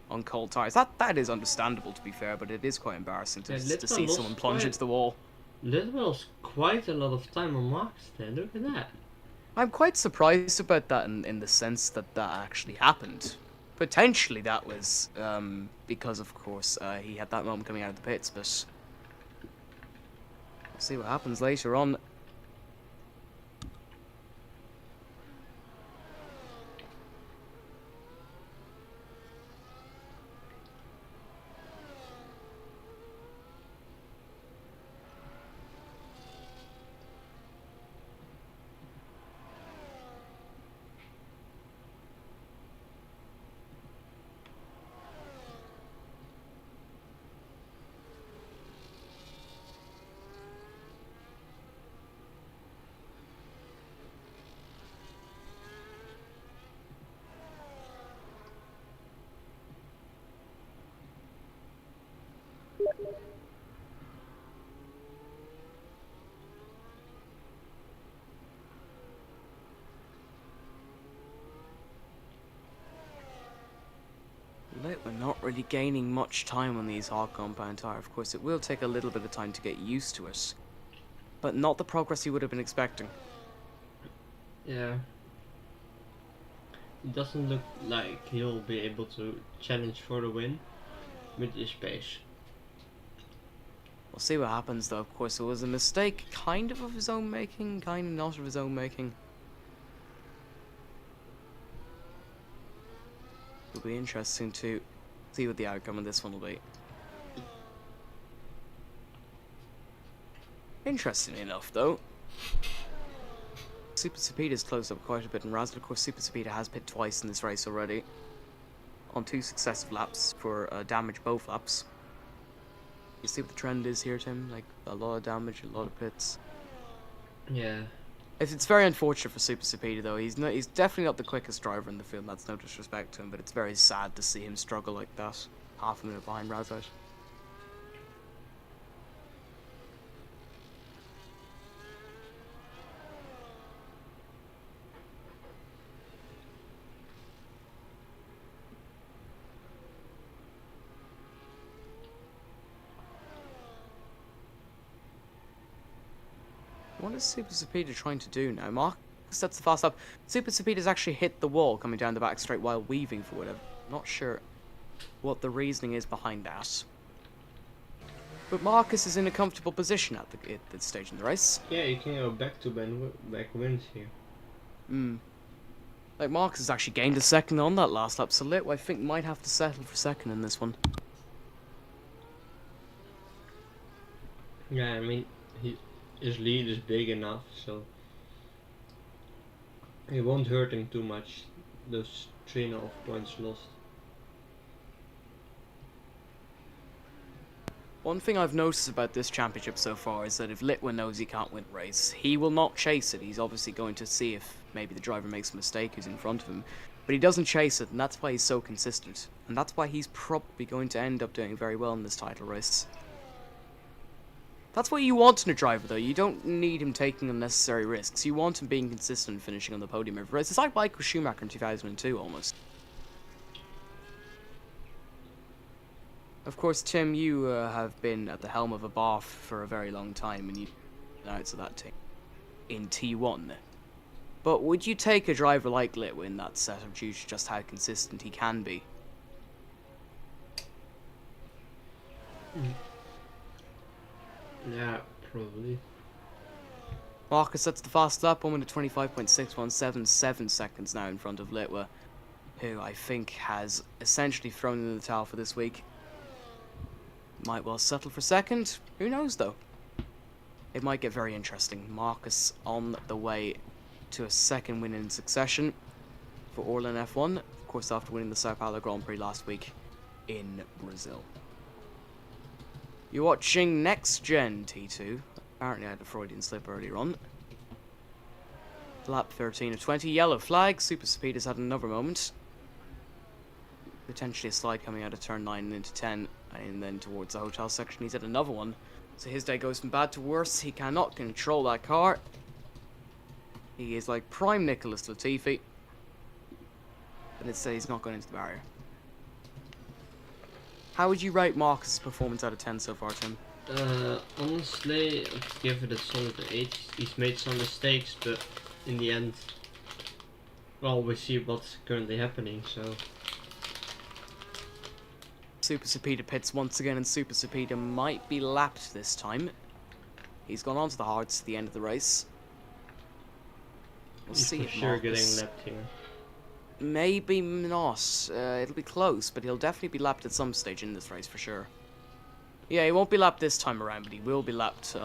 on cold tyres. That is understandable, to be fair, but it is quite embarrassing to see someone plunge into the wall. Litwa lost quite a lot of time on Marcus there, look at that. I'm quite surprised about that in the sense that that actually happened. Potentially that was because, of course, he had that moment coming out of the pits, but we'll see what happens later on. We're not really gaining much time on these hard compound tyre. Of course, it will take a little bit of time to get used to it, but not the progress you would have been expecting. Yeah. It doesn't look like he'll be able to challenge for the win with this pace. We'll see what happens, though. Of course, it was a mistake, kind of his own making, kind of not of his own making. It'll be interesting to see what the outcome of this one will be. Interesting enough, though, Super Speeda's closed up quite a bit, and Razzle, of course, Super Speeda has pit twice in this race already. On 2 successive laps for damage both laps. You see what the trend is here, Tim? Like, a lot of damage, a lot of pits. Yeah. It's very unfortunate for Super Speeda, though. He's definitely not the quickest driver in the field, that's no disrespect to him, but it's very sad to see him struggle like that. Half a minute behind Razzle. What is Super Speeda trying to do now? Marcus sets the fast up. Super Speeda's actually hit the wall coming down the back straight while weaving for whatever. Not sure what the reasoning is behind that. But Marcus is in a comfortable position at the stage in the race. Yeah, you can go back to back wins here. Like, Marcus has actually gained a second on that last lap, so Litwa, I think, might have to settle for second in this one. Yeah, I mean, his lead is big enough, so it won't hurt him too much, those 3.5 points lost. One thing I've noticed about this championship so far is that if Litwin knows he can't win a race, he will not chase it. He's obviously going to see if maybe the driver makes a mistake who's in front of him, but he doesn't chase it, and that's why he's so consistent. And that's why he's probably going to end up doing very well in this title race. That's what you want in a driver, though. You don't need him taking unnecessary risks. You want him being consistent and finishing on the podium every race. It's like Michael Schumacher in 2002, almost. Of course, Tim, you have been at the helm of a BAF for a very long time, and you out of that team in T1. But would you take a driver like Litwa in that setup due to just how consistent he can be? Yeah, probably. Marcus sets the fast lap, 1 minute 25.6177 seconds now in front of Litwa, who I think has essentially thrown in the towel for this week. Might well settle for second. Who knows, though? It might get very interesting. Marcus on the way to a second win in succession for Orlen F1, of course after winning the Sao Paulo Grand Prix last week in Brazil. You're watching Next Gen T2. Apparently I had a Freudian slip earlier on. Lap 13 of 20. Yellow flag. Super Speed has had another moment. Potentially a slide coming out of turn 9 and into 10. And then towards the hotel section he's had another one. So his day goes from bad to worse. He cannot control that car. He is like prime Nicholas Latifi. But it's he's not going into the barrier. How would you rate Marcus' performance out of 10 so far, Tim? Honestly, I'd give it a solid 8. He's made some mistakes, but in the end, well, we see what's currently happening, so... Super Speeda pits once again, and Super Speeda might be lapped this time. He's gone on to the hards at the end of the race. We'll He's see for if sure Marcus... getting lapped here. Maybe not. It'll be close, but he'll definitely be lapped at some stage in this race for sure. Yeah, he won't be lapped this time around, but he will be lapped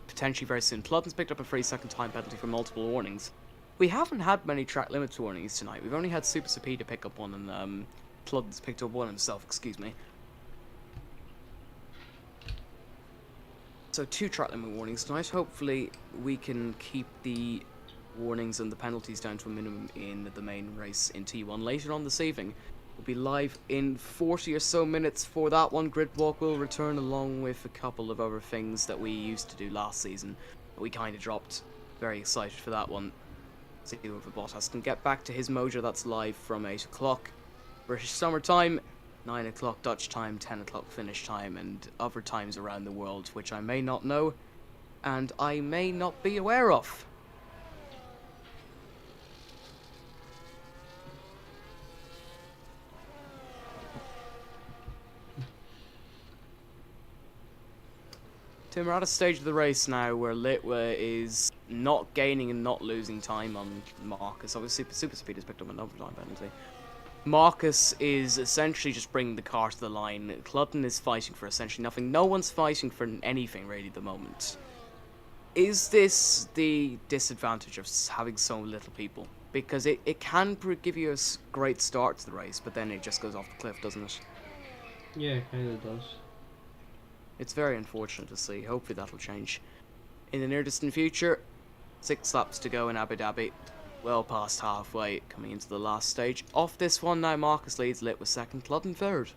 potentially very soon. Plutton's picked up a 3-second time penalty for multiple warnings. We haven't had many track limits warnings tonight. We've only had Super Speeda pick up one, and Plutton's picked up one himself, excuse me. So 2 track limit warnings tonight. Hopefully we can keep the warnings and the penalties down to a minimum in the main race in T1 later on this evening. We'll be live in 40 or so minutes for that one. Gridwalk will return along with a couple of other things that we used to do last season. We kind of dropped. Very excited for that one. See if Bottas can get back to his mojo. That's live from 8 o'clock British summer time, 9 o'clock Dutch time, 10 o'clock Finnish time, and other times around the world which I may not know and I may not be aware of. Tim, we're at a stage of the race now where Litwa is not gaining and not losing time on Marcus. Obviously, Super Speed has picked up another time penalty. Marcus is essentially just bringing the car to the line. Clutton is fighting for essentially nothing. No one's fighting for anything really at the moment. Is this the disadvantage of having so little people? Because it can give you a great start to the race, but then it just goes off the cliff, doesn't it? Yeah, kind of does. It's very unfortunate to see. Hopefully that'll change in the near distant future. 6 laps to go in Abu Dhabi. Well past halfway, coming into the last stage. Off this one now, Marcus leads, Lit was second, Cludden third.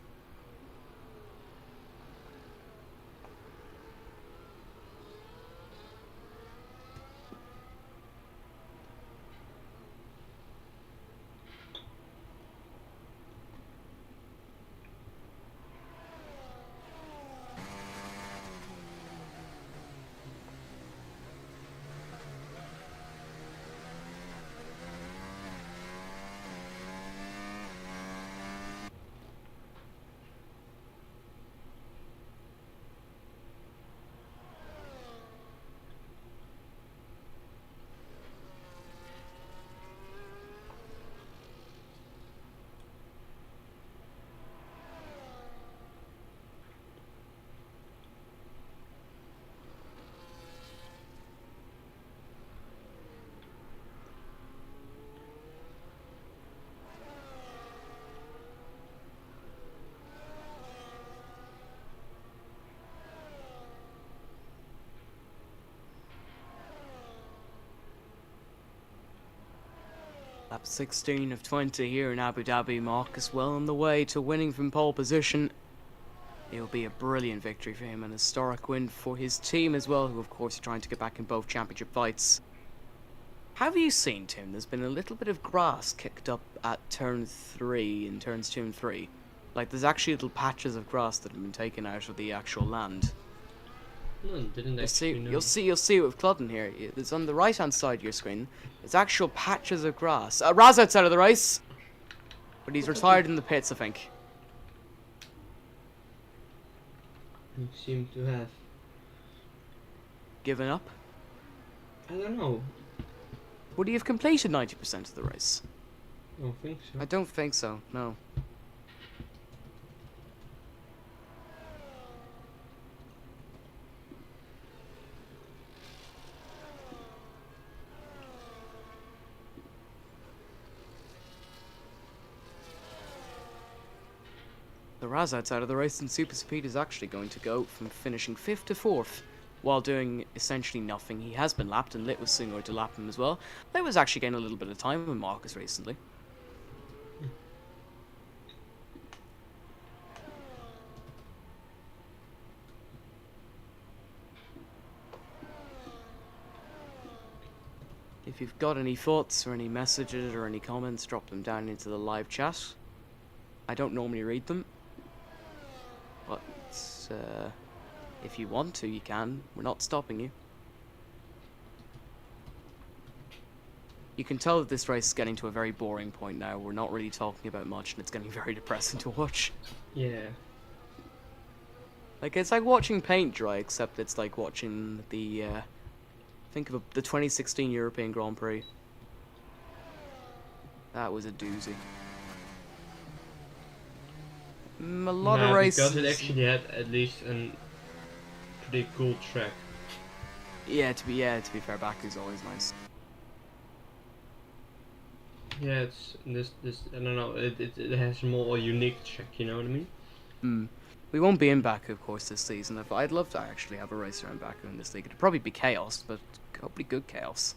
Lap 16 of 20 here in Abu Dhabi. Marcus well on the way to winning from pole position. It'll be a brilliant victory for him, an historic win for his team as well, who of course are trying to get back in both championship fights. Have you seen, Tim, there's been a little bit of grass kicked up at turn 3, in turns 2 and 3. Like, there's actually little patches of grass that have been taken out of the actual land. No, didn't actually know. You'll see it with Cludden here. It's on the right hand side of your screen. It's actual patches of grass. Razat's out of the race, but he's retired in the pits, I think. You seem to have. Given up? I don't know. Would he have completed 90% of the race? I don't think so. I don't think so, no. The Razat's out of the race, and Super Speed is actually going to go from finishing 5th to 4th while doing essentially nothing. He has been lapped, and Lit was similar to lap him as well. Lit was actually getting a little bit of time with Marcus recently. If you've got any thoughts or any messages or any comments, drop them down into the live chat. I don't normally read them, but if you want to, you can. We're not stopping you. You can tell that this race is getting to a very boring point now. We're not really talking about much, and it's getting very depressing to watch. Yeah. Like, it's like watching paint dry, except it's like watching the, think of the 2016 European Grand Prix. That was a doozy. A lot of races. Because it actually had at least a pretty cool track. Yeah, to be fair, Baku's always nice. Yeah, it's this I don't know. It has more unique track. You know what I mean? We won't be in Baku, of course, this season. I'd love to actually have a race around Baku in this league. It'd probably be chaos, but hopefully good chaos.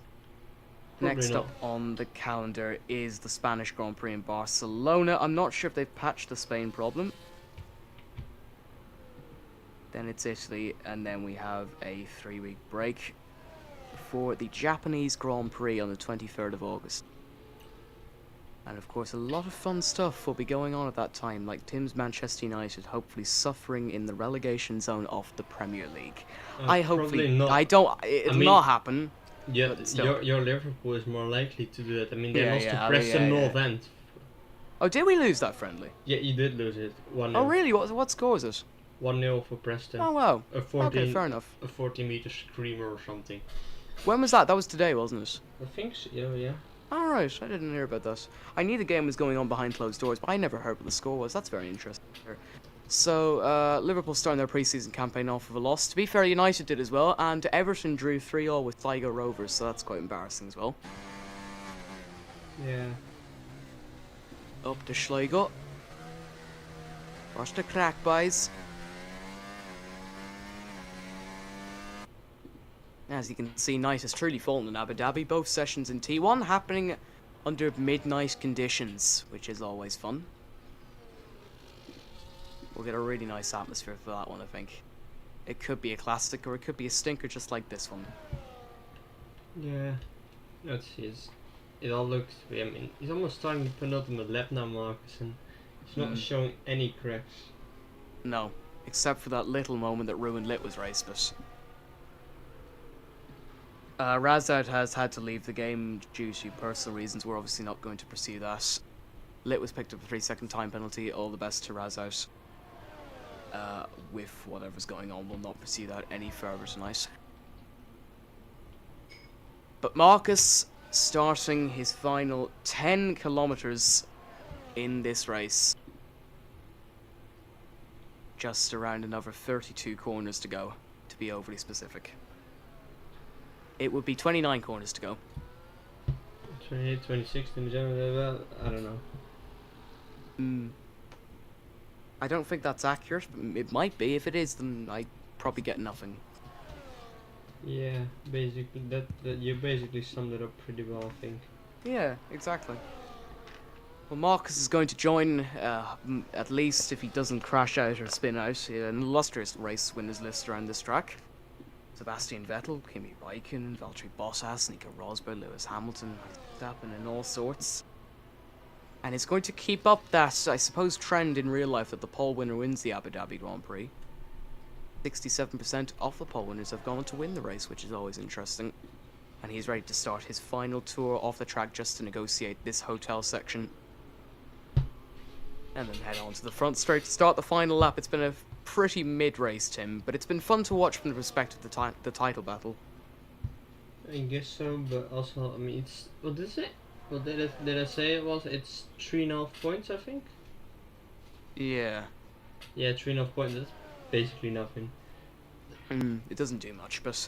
Probably Next not. up on the calendar is the Spanish Grand Prix in Barcelona. I'm not sure if they've patched the Spain problem. Then it's Italy, and then we have a 3-week break for the Japanese Grand Prix on the 23rd of August. And of course, a lot of fun stuff will be going on at that time, like Tim's Manchester United hopefully suffering in the relegation zone of the Premier League. Probably not. It'll not happen. Yeah, but still. your Liverpool is more likely to do that. I mean, they Yeah, lost yeah, to I mean, Preston yeah, North yeah. End. Oh, did we lose that friendly? Yeah, you did lose it. 1-0. Oh, really? What score is it? 1-0 for Preston. Oh, wow. A 14, Okay, fair enough. A 40-meter screamer or something. When was that? That was today, wasn't it? I think so. Yeah. Alright, I didn't hear about that. I knew the game was going on behind closed doors, but I never heard what the score was. That's very interesting. So, Liverpool starting their pre-season campaign off with a loss. To be fair, United did as well, and Everton drew 3-3 with Sligo Rovers, so that's quite embarrassing as well. Yeah. Up to Sligo. Watch the crack, boys. As you can see, night has truly fallen in Abu Dhabi. Both sessions in T1 happening under midnight conditions, which is always fun. We'll get a really nice atmosphere for that one, I think. It could be a classic, or it could be a stinker just like this one. Yeah. Let's see. It all looks. I mean, he's almost starting the penultimate lap now, Marcus, and he's not showing any cracks. No, except for that little moment that ruined Litwa's race, but... Razard has had to leave the game due to personal reasons. We're obviously not going to pursue that. Lit was picked up a 3-second time penalty. All the best to Razard. With whatever's going on, we'll not pursue that any further tonight. But Marcus starting his final 10 kilometers in this race. Just around another 32 corners to go, to be overly specific. It would be 29 corners to go. 28, 26 in general, well, I don't know. I don't think that's accurate. It might be. If it is, then I probably get nothing. Yeah, basically, that you basically summed it up pretty well, I think. Yeah, exactly. Well, Marcus is going to join, at least if he doesn't crash out or spin out, an illustrious race winners list around this track. Sebastian Vettel, Kimi Räikkönen, Valtteri Bottas, Nico Rosberg, Lewis Hamilton, Verstappen, and all sorts. And it's going to keep up that, I suppose, trend in real life that the pole winner wins the Abu Dhabi Grand Prix. 67% of the pole winners have gone on to win the race, which is always interesting. And he's ready to start his final tour off the track just to negotiate this hotel section. And then head on to the front straight to start the final lap. It's been a pretty mid-race, Tim, but it's been fun to watch from the perspective of the title battle. I guess so, but also, I mean, it's... What did it? What did I say it was? It's 3.5 points, I think? Yeah. Yeah, 3.5 points, that's basically nothing. It doesn't do much, but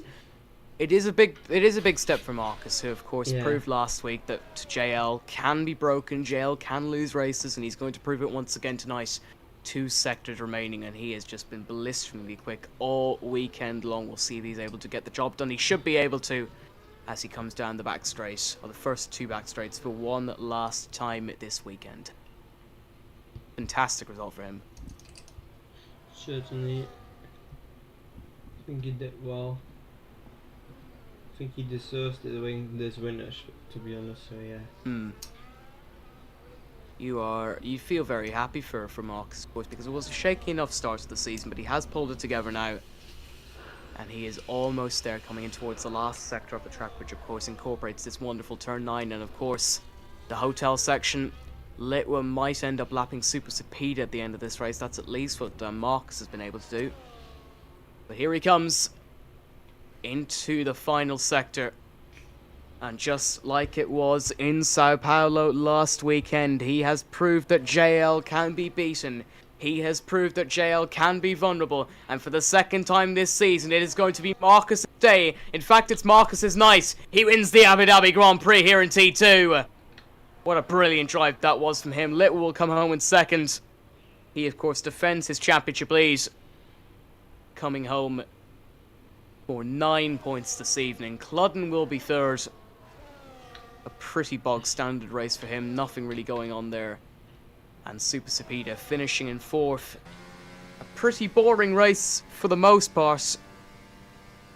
it is a big step for Marcus, who of course proved last week that JL can be broken, JL can lose races, and he's going to prove it once again tonight. 2 sectors remaining, and he has just been blisteringly quick all weekend long. We'll see if he's able to get the job done. He should be able to, as he comes down the back straight, or the first 2 back straights, for one last time this weekend. Fantastic result for him. Certainly. I think he did well. I think he deserves to win this winner, to be honest, so yeah. You feel very happy for Marcus, of course, because it was a shaky enough start to the season, but he has pulled it together now. And he is almost there, coming in towards the last sector of the track, which of course incorporates this wonderful turn 9, and of course the hotel section. Litwa might end up lapping Super Speed at the end of this race. That's at least what Marcus has been able to do. But here he comes into the final sector. And just like it was in Sao Paulo last weekend, he has proved that JL can be beaten. He has proved that JL can be vulnerable. And for the second time this season, it is going to be Marcus' day. In fact, it's Marcus' night. He wins the Abu Dhabi Grand Prix here in T2. What a brilliant drive that was from him. Little will come home in second. He, of course, defends his championship lead. Coming home for 9 points this evening. Cludden will be third. A pretty bog standard race for him. Nothing really going on there. And Super Sapida finishing in 4th. A pretty boring race for the most part.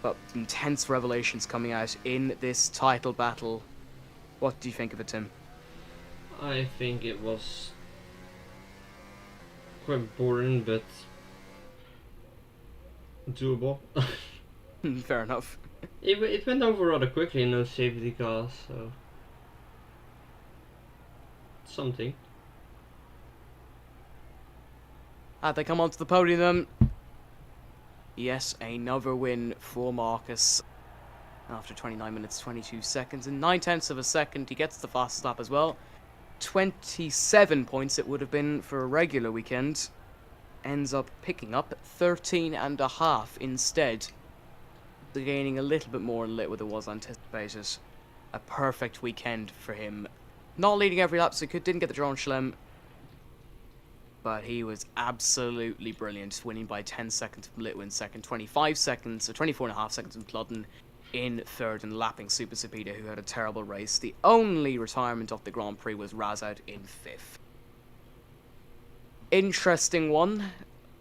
But intense revelations coming out in this title battle. What do you think of it, Tim? I think it was quite boring, but doable. Fair enough. It went over rather quickly in those safety cars, so something. They come onto the podium then. Yes, another win for Marcus. After 29 minutes 22 seconds and 9/10 of a second, he gets the fastest lap as well. 27 points it would have been for a regular weekend. ends up picking up 13.5 instead. Gaining a little bit more in lit than was anticipated. A perfect weekend for him. Not leading every lap, so he didn't get the draw on Schlem. But he was absolutely brilliant, winning by 10 seconds from Litwin second, 25 seconds, so 24.5 seconds from Plodden in third, and lapping Super Sapita, who had a terrible race. The only retirement of the Grand Prix was Razad in fifth. Interesting one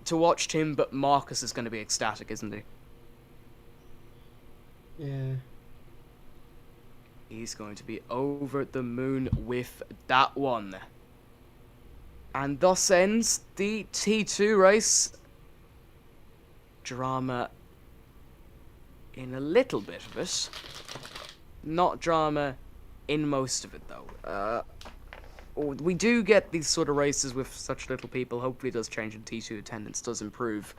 to watch him, but Marcus is going to be ecstatic, isn't he? Yeah. He's going to be over the moon with that one. And thus ends the T2 race. Drama in a little bit of it. Not drama in most of it, though. We do get these sort of races with such little people. Hopefully it does change and T2 attendance does improve.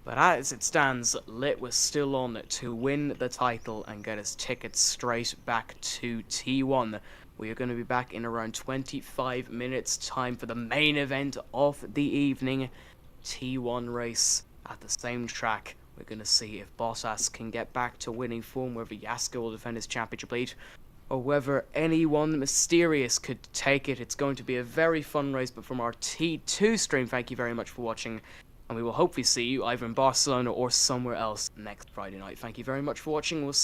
But as it stands, Lit was still on to win the title and get his tickets straight back to T1. We are going to be back in around 25 minutes time for the main event of the evening. T1 race at the same track. We're going to see if Bottas can get back to winning form, whether Yasko will defend his championship lead, or whether anyone mysterious could take it. It's going to be a very fun race, but from our T2 stream, thank you very much for watching. And we will hopefully see you either in Barcelona or somewhere else next Friday night. Thank you very much for watching. We'll see